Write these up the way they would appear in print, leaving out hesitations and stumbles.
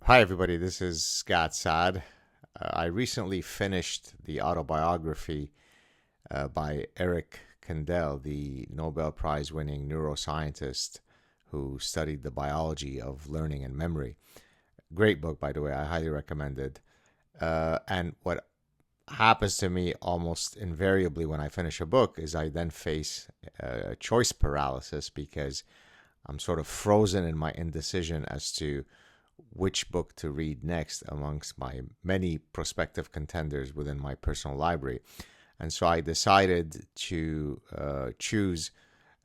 Hi, everybody. This is Saad. I recently finished the autobiography by Eric Kandel, the Nobel Prize winning neuroscientist who studied the biology of learning and memory. Great book, by the way. I highly recommend it. And what happens to me almost invariably when I finish a book is I then face choice paralysis because I'm sort of frozen in my indecision as to which book to read next amongst my many prospective contenders within my personal library. And so I decided to choose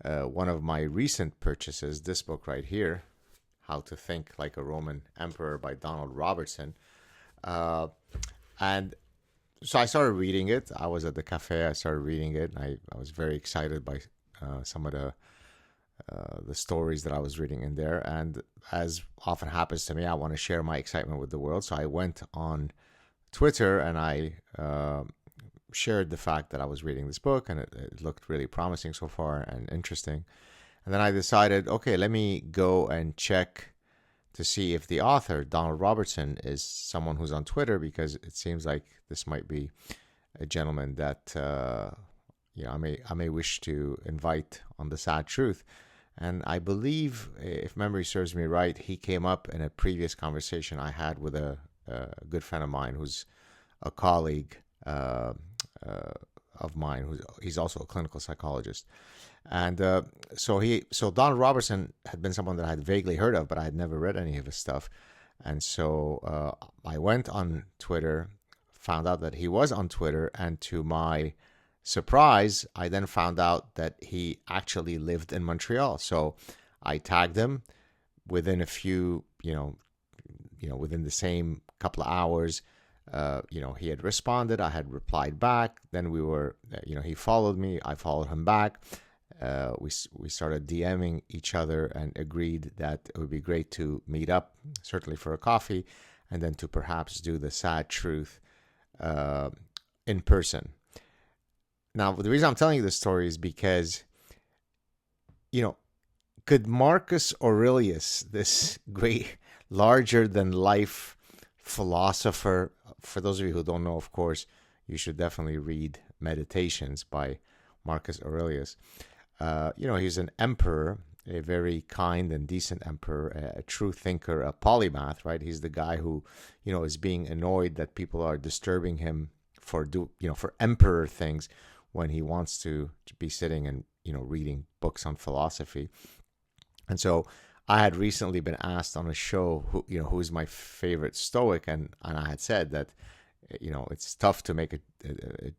one of my recent purchases, this book right here, How to Think Like a Roman Emperor by Donald Robertson. And so I started reading it. I was at the cafe, I started reading it, and I was very excited by some of the stories that I was reading in there. And as often happens to me, I want to share my excitement with the world. So I went on Twitter and I shared the fact that I was reading this book and it looked really promising so far and interesting. And then I decided, okay, let me go and check to see if the author, Donald Robertson, is someone who's on Twitter, because it seems like this might be a gentleman that I may wish to invite on the Saad Truth. And I believe, if memory serves me right, he came up in a previous conversation I had with a good friend of mine who's a colleague of mine. He's also a clinical psychologist. And so Donald Robertson had been someone that I had vaguely heard of, but I had never read any of his stuff. And so I went on Twitter, found out that he was on Twitter, and to my surprise, I then found out that he actually lived in Montreal. So I tagged him within a few, within the same couple of hours. He had responded. I had replied back. Then we were, he followed me. I followed him back. We started DMing each other and agreed that it would be great to meet up, certainly for a coffee, and then to perhaps do the Saad Truth in person. Now, the reason I'm telling you this story is because, could Marcus Aurelius, this great, larger-than-life philosopher, for those of you who don't know, of course, you should definitely read Meditations by Marcus Aurelius. He's an emperor, a very kind and decent emperor, a true thinker, a polymath, right? He's the guy who, is being annoyed that people are disturbing him for emperor things, when he wants to be sitting and, reading books on philosophy. And so I had recently been asked on a show who's my favorite Stoic, and I had said that, it's tough to make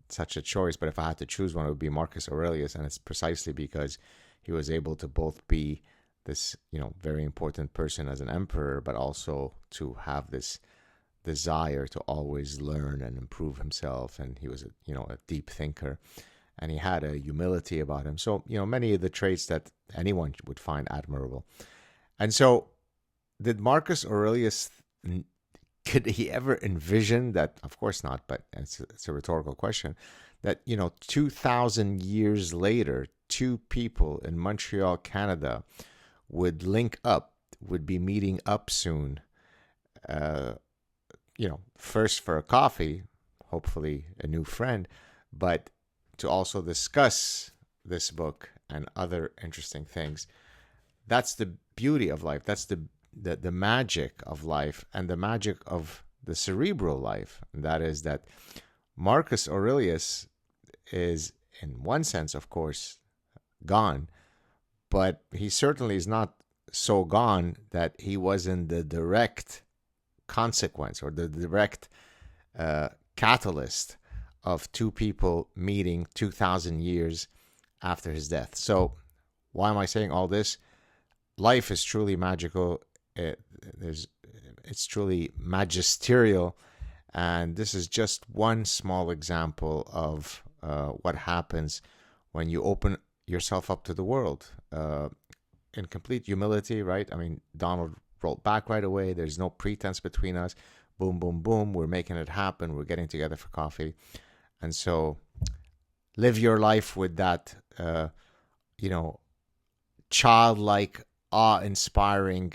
such a choice, but if I had to choose one, it would be Marcus Aurelius. And it's precisely because he was able to both be this, very important person as an emperor, but also to have this desire to always learn and improve himself. And he was a deep thinker, and he had a humility about him. So, many of the traits that anyone would find admirable. And so did Marcus Aurelius, could he ever envision that? Of course not, but it's a rhetorical question, that 2,000 years later, two people in Montreal, Canada would link up, would be meeting up soon, first for a coffee, hopefully a new friend, but to also discuss this book and other interesting things. That's the beauty of life. That's the magic of life, and the magic of the cerebral life. And that is that Marcus Aurelius is, in one sense, of course, gone, but he certainly is not so gone that he wasn't the direct consequence or the direct catalyst of two people meeting 2,000 years after his death. So why am I saying all this? Life is truly magical. It's truly magisterial. And this is just one small example of what happens when you open yourself up to the world in complete humility, right? I mean, Donald wrote back right away. There's no pretense between us. Boom, boom, boom. We're making it happen. We're getting together for coffee. And so live your life with that, childlike, awe-inspiring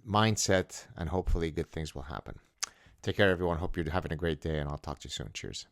mindset, and hopefully good things will happen. Take care, everyone. Hope you're having a great day, and I'll talk to you soon. Cheers.